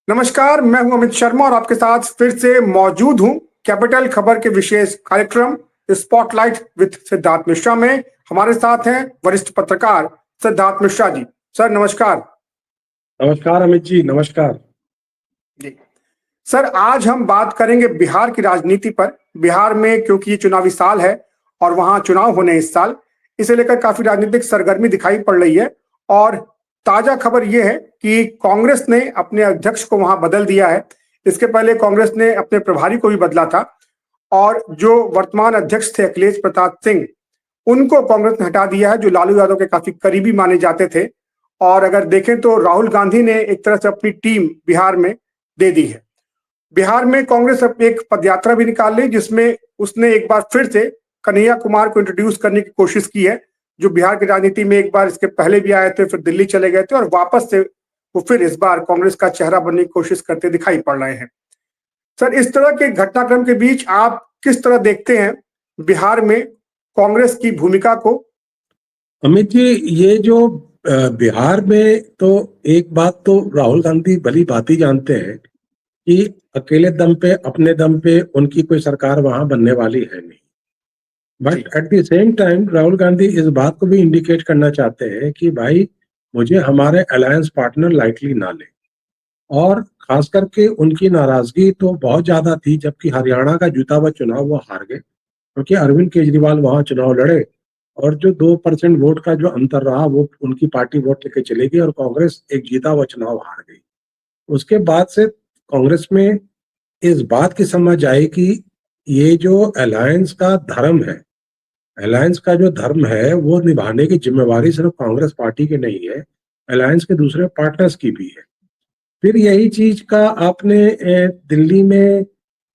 नमस्कार, मैं हूं अमित शर्मा और आपके साथ फिर से मौजूद हूं कैपिटल खबर के विशेष कार्यक्रम स्पॉटलाइट विद सिद्धार्थ मिश्रा में। हमारे साथ हैं वरिष्ठ पत्रकार सिद्धार्थ मिश्रा जी। सर नमस्कार। नमस्कार अमित जी, नमस्कार जी सर, आज हम बात करेंगे बिहार की राजनीति पर। बिहार में क्योंकि ये चुनावी साल है और वहां चुनाव होने इस साल, इसे लेकर काफी राजनीतिक सरगर्मी दिखाई पड़ रही है। और ताजा खबर यह है कि कांग्रेस ने अपने अध्यक्ष को वहां बदल दिया है। इसके पहले कांग्रेस ने अपने प्रभारी को भी बदला था और जो वर्तमान अध्यक्ष थे अखिलेश प्रताप सिंह, उनको कांग्रेस ने हटा दिया है, जो लालू यादव के काफी करीबी माने जाते थे। और अगर देखें तो राहुल गांधी ने एक तरह से अपनी टीम बिहार में दे दी है। बिहार में कांग्रेस अब एक पदयात्रा भी निकाल ली, जिसमें उसने एक बार फिर से कन्हैया कुमार को इंट्रोड्यूस करने की कोशिश की है, जो बिहार की राजनीति में एक बार इसके पहले भी आए थे, फिर दिल्ली चले गए थे और वापस से वो फिर इस बार कांग्रेस का चेहरा बनने की कोशिश करते दिखाई पड़ रहे हैं। सर, इस तरह के घटनाक्रम के बीच आप किस तरह देखते हैं बिहार में कांग्रेस की भूमिका को? अमित जी, ये जो बिहार में तो एक बात तो राहुल गांधी भली भांति जानते हैं कि अकेले दम पे, अपने दम पे उनकी कोई सरकार वहां बनने वाली है नहीं। But at the same time Rahul Gandhi इस बात को भी इंडिकेट करना चाहते हैं कि भाई मुझे हमारे अलायंस पार्टनर लाइटली ना ले। और खास करके उनकी नाराजगी तो बहुत ज्यादा थी जबकि हरियाणा का जीता हुआ चुनाव वो हार गए, क्योंकि अरविंद केजरीवाल वहां चुनाव लड़े और जो 2% वोट का जो अंतर रहा वो उनकी पार्टी वोट लेके चली गई और कांग्रेस एक जीता हुआ चुनाव हार गई। उसके बाद से कांग्रेस में इस बात की समझ आई कि ये जो अलायंस का धर्म है, अलायंस का जो धर्म है वो निभाने की जिम्मेवारी सिर्फ कांग्रेस पार्टी की नहीं है, अलायंस के दूसरे पार्टनर्स की भी है। फिर यही चीज का आपने दिल्ली में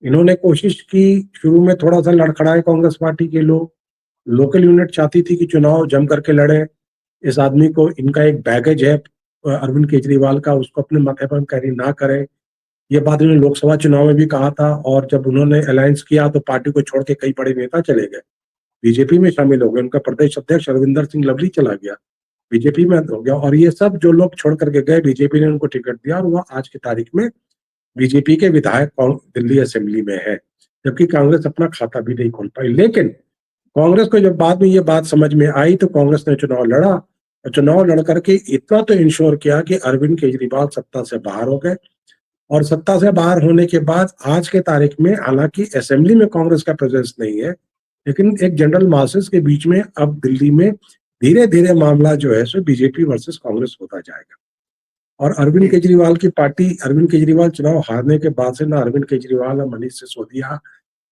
इन्होंने कोशिश की। शुरू में थोड़ा सा लड़खड़ाए कांग्रेस पार्टी के लोग, लोकल यूनिट चाहती थी कि चुनाव जम करके लड़े। इस आदमी को, इनका एक बैगेज है अरविंद केजरीवाल का, उसको अपने माथे पर कैरी ना करें। ये बात उन्होंने लोकसभा चुनाव में भी कहा था और जब उन्होंने अलायंस किया तो पार्टी को छोड़ के कई बड़े नेता चले गए, बीजेपी में शामिल हो गए। उनका प्रदेश अध्यक्ष अरविंदर सिंह लवली चला गया, बीजेपी में हो गया। और ये सब जो लोग छोड़ करके गए, बीजेपी ने उनको टिकट दिया और वह आज की तारीख में बीजेपी के विधायक दिल्ली असेंबली में है, जबकि कांग्रेस अपना खाता भी नहीं खोल पाई। लेकिन कांग्रेस को जब बाद में ये बात समझ में आई तो कांग्रेस ने चुनाव लड़ा और चुनाव लड़ करके इतना तो इंश्योर किया कि अरविंद केजरीवाल सत्ता से बाहर हो गए। और सत्ता से बाहर होने के बाद आज के तारीख में हालांकि असेंबली में कांग्रेस का प्रेजेंस नहीं है, लेकिन एक जनरल मासेस के बीच में अब दिल्ली में धीरे धीरे मामला जो है सो बीजेपी वर्सेस कांग्रेस होता जाएगा। और अरविंद केजरीवाल की पार्टी, अरविंद केजरीवाल चुनाव हारने के बाद से ना अरविंद केजरीवाल, ना मनीष सिसोदिया,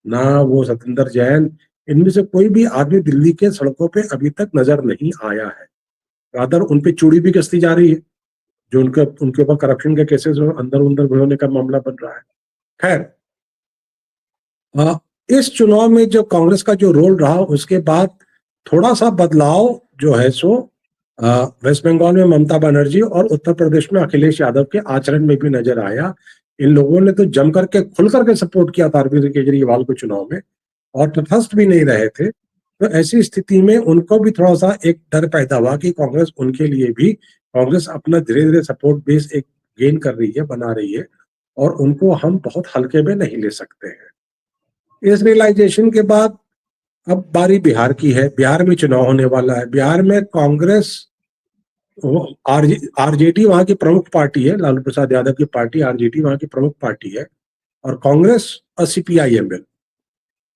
ना वो सतेंद्र जैन, इनमें से कोई भी आदमी दिल्ली के सड़कों पे अभी तक नजर नहीं आया है। रादर उन पे चूड़ी भी कसती जा रही है, जो उनके ऊपर करप्शन के केसेस अंदर अंदर होने का मामला बन रहा है। खैर, इस चुनाव में जो कांग्रेस का जो रोल रहा उसके बाद थोड़ा सा बदलाव जो है सो वेस्ट बंगाल में ममता बनर्जी और उत्तर प्रदेश में अखिलेश यादव के आचरण में भी नजर आया। इन लोगों ने तो जम करके खुल करके सपोर्ट किया था अरविंद केजरीवाल को चुनाव में और तटस्थ भी नहीं रहे थे। तो ऐसी स्थिति में उनको भी थोड़ा सा एक डर पैदा हुआ कि कांग्रेस, उनके लिए भी कांग्रेस अपना धीरे धीरे सपोर्ट बेस एक गेन कर रही है, बना रही है और उनको हम बहुत हल्के में नहीं ले सकते हैं। इस रियलाइजेशन के बाद अब बारी बिहार की है। बिहार में चुनाव होने वाला है। बिहार में कांग्रेस, आरजेडी वहां की प्रमुख पार्टी है, लालू प्रसाद यादव की पार्टी आरजेडी वहां की प्रमुख पार्टी है, और कांग्रेस और सीपीआईएमएल,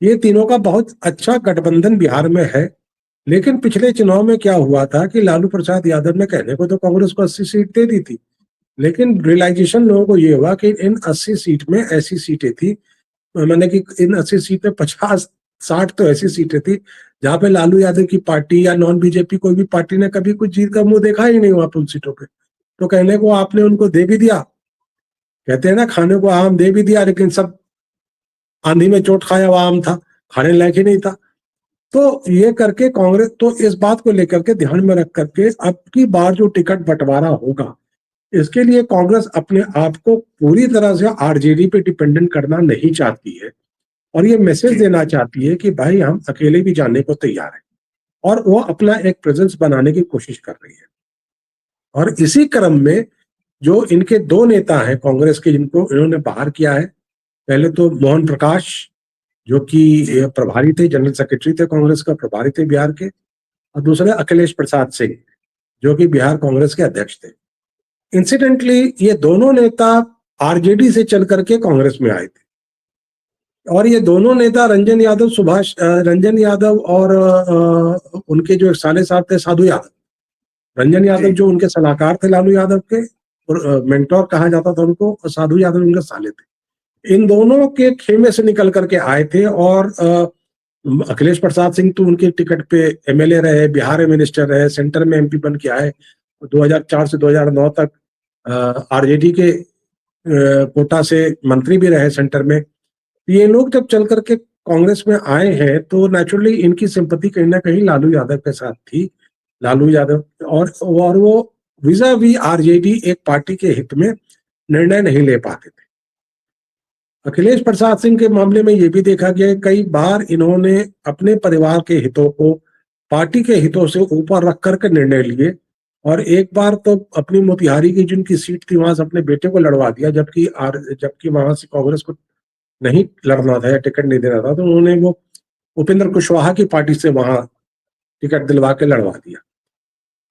ये तीनों का बहुत अच्छा गठबंधन बिहार में है। लेकिन पिछले चुनाव में क्या हुआ था कि लालू प्रसाद यादव ने कहने को तो कांग्रेस को 80 सीट दे दी थी, लेकिन रियलाइजेशन लोगों को ये हुआ कि इन 80 सीट में ऐसी सीटें थी, मैंने कि इन 80 सीट में 50-60 तो ऐसी सीटें थी जहां पे लालू यादव की पार्टी या नॉन बीजेपी कोई भी पार्टी ने कभी कुछ जीत का मुंह देखा ही नहीं वहां पर उन सीटों पे। तो कहने को आपने उनको दे भी दिया, कहते हैं ना, खाने को आम दे भी दिया, लेकिन सब आंधी में चोट खाया हुआ आम था, खाने लायक ही नहीं था। तो ये करके कांग्रेस तो इस बात को लेकर के ध्यान में रख करके अब की बार जो टिकट बंटवारा होगा, इसके लिए कांग्रेस अपने आप को पूरी तरह से आरजेडी पे डिपेंडेंट करना नहीं चाहती है और ये मैसेज देना चाहती है कि भाई हम अकेले भी जाने को तैयार हैं, और वो अपना एक प्रेजेंस बनाने की कोशिश कर रही है। और इसी क्रम में जो इनके दो नेता हैं कांग्रेस के जिनको इन्होंने बाहर किया है, पहले तो मोहन प्रकाश जो कि प्रभारी थे, जनरल सेक्रेटरी थे कांग्रेस का, प्रभारी थे बिहार के, और दूसरे अखिलेश प्रसाद सिंह जो कि बिहार कांग्रेस के अध्यक्ष थे। इंसिडेंटली ये दोनों नेता आरजेडी से चल करके कांग्रेस में आए थे, और ये दोनों नेता रंजन यादव और उनके जो एक साले साहब थे साधु यादव, रंजन यादव जो उनके सलाहकार थे लालू यादव के, और मेंटोर कहा जाता था उनको, और साधु यादव उनके साले थे। इन दोनों के खेमे से निकल करके आए थे, और अखिलेश प्रसाद सिंह तो उनके टिकट पे एमएलए रहे, बिहार में मिनिस्टर रहे, सेंटर में एमपी बन के आए, 2004 से 2009 तक आरजेडी के कोटा से मंत्री भी रहे सेंटर में। ये लोग जब चल करके कांग्रेस में आए हैं तो नेचुरली इनकी सिंपैथी कहीं ना कहीं लालू यादव के साथ थी। लालू यादव और वो विजा वी आरजेडी एक पार्टी के हित में निर्णय नहीं ले पाते थे। अखिलेश प्रसाद सिंह के मामले में ये भी देखा गया, कई बार इन्होंने अपने परिवार के हितों को पार्टी के हितों से ऊपर रख करके निर्णय लिए, और एक बार तो अपनी मोतिहारी की जिनकी सीट थी वहां से अपने बेटे को लड़वा दिया, जबकि वहां से कांग्रेस को नहीं लड़ना था या टिकट नहीं देना था, तो उन्होंने वो उपेंद्र कुशवाहा की पार्टी से वहां टिकट दिलवा के लड़वा दिया।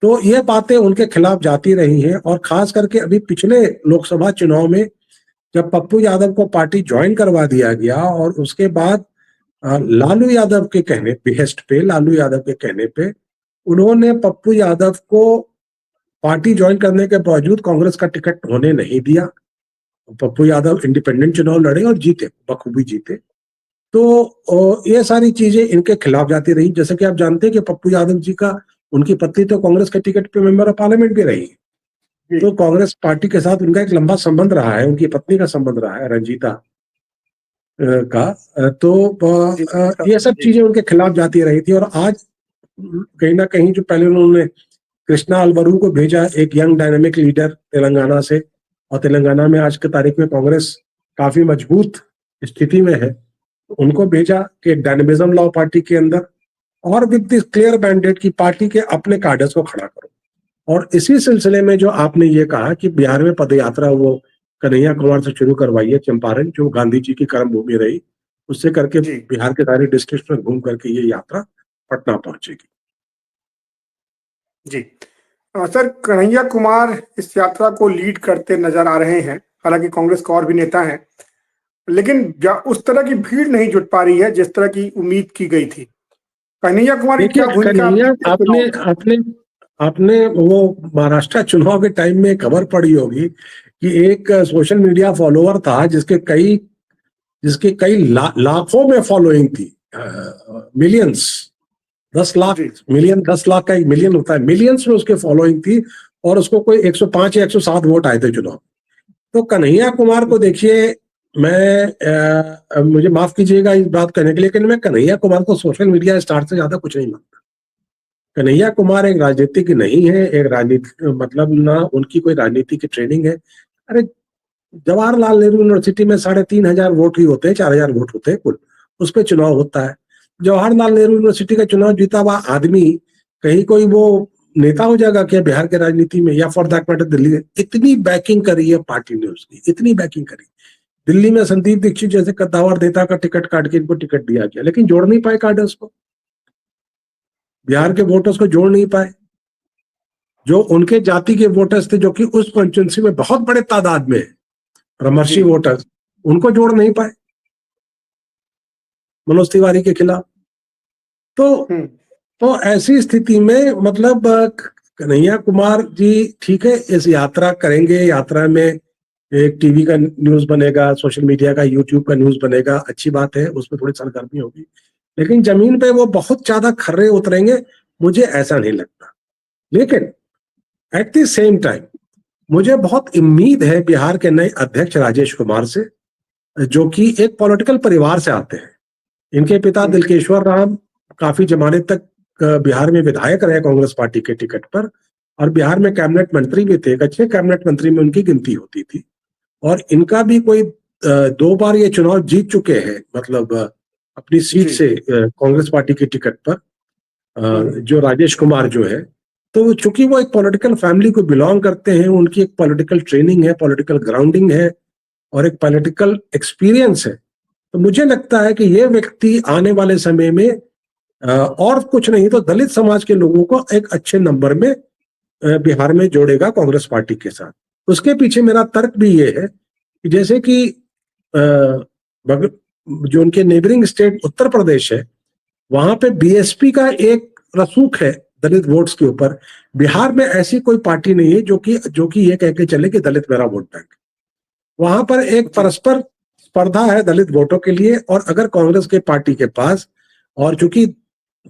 तो ये बातें उनके खिलाफ जाती रही हैं, और खास करके अभी पिछले लोकसभा चुनाव में जब पप्पू यादव को पार्टी ज्वाइन करवा दिया गया, और उसके बाद लालू यादव के कहने पे उन्होंने पप्पू यादव को पार्टी ज्वाइन करने के बावजूद कांग्रेस का टिकट होने नहीं दिया। पप्पू यादव इंडिपेंडेंट चुनाव लड़े और जीते, बखूबी जीते। तो ये सारी चीजें इनके खिलाफ जाती रही। जैसे कि आप जानते हैं कि पप्पू यादव जी का, उनकी पत्नी तो कांग्रेस के टिकट पे मेंबर ऑफ पार्लियामेंट भी रही है, तो कांग्रेस पार्टी के साथ उनका एक लंबा संबंध रहा है, उनकी पत्नी का संबंध रहा है रंजीता का। तो ये सब चीजें उनके खिलाफ जाती रही थी। और आज कहीं ना कहीं जो पहले उन्होंने कृष्णा अलवरू को भेजा, एक यंग डायनामिक लीडर तेलंगाना से, और तेलंगाना में आज की तारीख में कांग्रेस काफी मजबूत स्थिति में है, उनको भेजा कि डायनेमिज्म लाओ पार्टी के अंदर, और विद दिस क्लियर मैंडेट की पार्टी के अपने कार्डर्स को खड़ा करो। और इसी सिलसिले में जो आपने ये कहा कि बिहार में पदयात्रा वो कन्हैया कुमार से शुरू करवाई है, चंपारण जो गांधी जी की कर्म भूमि रही, उससे करके बिहार के सारे डिस्ट्रिक्ट में घूम करके ये यात्रा पटना पहुंचेगी। जी सर, कन्हैया कुमार इस यात्रा को लीड करते नजर आ रहे हैं, हालांकि कांग्रेस के और भी नेता हैं, लेकिन उस तरह की भीड़ नहीं जुट पा रही है जिस तरह की उम्मीद की गई थी। कन्हैया कुमार की क्या भूमिका? आपने वो महाराष्ट्र चुनाव के टाइम में खबर पड़ी होगी कि एक सोशल मीडिया फॉलोअर था जिसके कई लाखों में फॉलोइंग थी, मिलियंस, 10 लाख मिलियन, 10 लाख का एक मिलियन होता है, मिलियंस में उसके फॉलोइंग थी, और उसको कोई 105 या 107 वोट आए थे चुनाव। तो कन्हैया कुमार को देखिए, मुझे माफ कीजिएगा इस बात कहने के लिए, लेकिन मैं कन्हैया कुमार को सोशल मीडिया स्टार से ज्यादा कुछ नहीं मानता। कन्हैया कुमार एक राजनीतिक नहीं है, एक राजनीतिक मतलब ना उनकी कोई राजनीति की ट्रेनिंग है। अरे जवाहरलाल नेहरू यूनिवर्सिटी में 3,500 वोट ही होते हैं, 4,000 वोट होते हैं कुल, उस पर चुनाव होता है। जवाहरलाल नेहरू यूनिवर्सिटी का चुनाव जीता हुआ आदमी कहीं कोई वो नेता हो जाएगा क्या बिहार के राजनीति में, या फॉर दैट मैटर दिल्ली में? इतनी बैकिंग करी है पार्टी ने उसकी, इतनी बैकिंग करी। दिल्ली में संदीप दीक्षित जैसे कद्दावर नेता का टिकट काट के इनको टिकट दिया गया, लेकिन जोड़ नहीं पाए कार्डर्स को, बिहार के वोटर्स को जोड़ नहीं पाए, जो उनके जाति के वोटर्स थे, जो कि उस कंस्टिट्यूंसी में बहुत बड़े तादाद में परमर्शी वोटर्स, उनको जोड़ नहीं पाए मनोज तिवारी के खिलाफ। तो ऐसी स्थिति में मतलब कन्हैया कुमार जी ठीक है, इस यात्रा करेंगे, यात्रा में एक टीवी का न्यूज बनेगा, सोशल मीडिया का, यूट्यूब का न्यूज बनेगा, अच्छी बात है, उसमें थोड़ी सरगर्मी होगी, लेकिन जमीन पे वो बहुत ज्यादा खर्रे उतरेंगे, मुझे ऐसा नहीं लगता। लेकिन एट द सेम टाइम मुझे बहुत उम्मीद है बिहार के नए अध्यक्ष राजेश कुमार से, जो कि एक पॉलिटिकल परिवार से आते हैं। इनके पिता दिलकेश्वर राम काफी जमाने तक बिहार में विधायक रहे कांग्रेस पार्टी के टिकट पर, और बिहार में कैबिनेट मंत्री भी थे, अच्छे कैबिनेट मंत्री में उनकी गिनती होती थी। और इनका भी कोई 2 बार ये चुनाव जीत चुके हैं, मतलब अपनी सीट से कांग्रेस पार्टी के टिकट पर, जो राजेश कुमार जो है। तो चूंकि वो एक पॉलिटिकल फैमिली को बिलोंग करते हैं, उनकी एक पॉलिटिकल ट्रेनिंग है, पॉलिटिकल ग्राउंडिंग है और एक पॉलिटिकल एक्सपीरियंस है, तो मुझे लगता है कि ये व्यक्ति आने वाले समय में और कुछ नहीं तो दलित समाज के लोगों को एक अच्छे नंबर में बिहार में जोड़ेगा कांग्रेस पार्टी के साथ। उसके पीछे मेरा तर्क भी ये है कि जैसे कि जो उनके नेबरिंग स्टेट उत्तर प्रदेश है, वहां पे बीएसपी का एक रसूख है दलित वोट्स के ऊपर। बिहार में ऐसी कोई पार्टी नहीं है जो कि ये कह के चले कि दलित मेरा वोट बैंक। वहां पर एक परस्पर स्पर्धा है दलित वोटों के लिए, और अगर कांग्रेस के पार्टी के पास, और चूंकि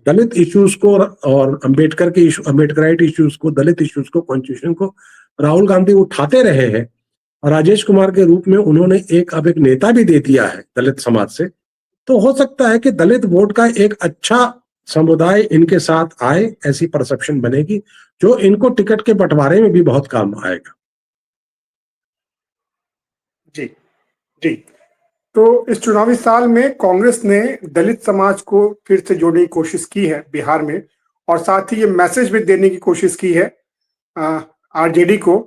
दलित इश्यूज को और अम्बेडकराइट इश्यूज को, दलित इश्यूज को, कॉन्स्टिट्यूशन को राहुल गांधी उठाते रहे हैं, और राजेश कुमार के रूप में उन्होंने अब एक नेता भी दे दिया है दलित समाज से, तो हो सकता है कि दलित वोट का एक अच्छा समुदाय इनके साथ आए, ऐसी परसेप्शन बनेगी जो इनको टिकट के बंटवारे में भी बहुत काम आएगा। जी जी। तो इस चुनावी साल में कांग्रेस ने दलित समाज को फिर से जोड़ने की कोशिश की है बिहार में, और साथ ही ये मैसेज भी देने की कोशिश की है आरजेडी को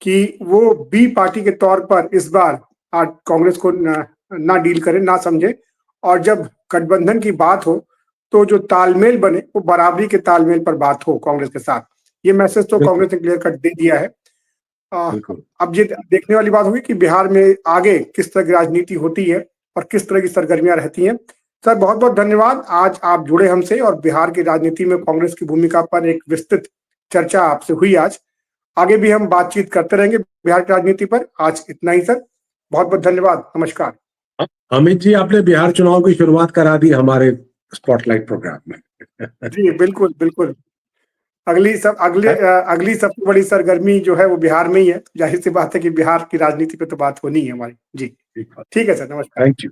कि वो बी पार्टी के तौर पर इस बार कांग्रेस को ना डील करे, ना समझे, और जब गठबंधन की बात हो तो जो तालमेल बने वो बराबरी के तालमेल पर बात हो कांग्रेस के साथ। ये मैसेज तो कांग्रेस ने क्लियर कट दे दिया है। अब ये देखने वाली बात होगी कि बिहार में आगे किस तरह की राजनीति होती है और किस तरह की सरगर्मियां रहती हैं। सर बहुत बहुत धन्यवाद, आज आप जुड़े हमसे और बिहार की राजनीति में कांग्रेस की भूमिका पर एक विस्तृत चर्चा आपसे हुई आज। आगे भी हम बातचीत करते रहेंगे बिहार की राजनीति पर। आज इतना ही सर, बहुत बहुत धन्यवाद, नमस्कार। अमित जी, आपने बिहार चुनाव की शुरुआत करा दी हमारे स्पॉटलाइट प्रोग्राम में। जी बिल्कुल बिल्कुल। अगली सबसे बड़ी सरगर्मी जो है वो बिहार में ही है। जाहिर सी बात है कि बिहार की राजनीति पे तो बात होनी है हमारी। जी ठीक है सर, नमस्कार। Thank you.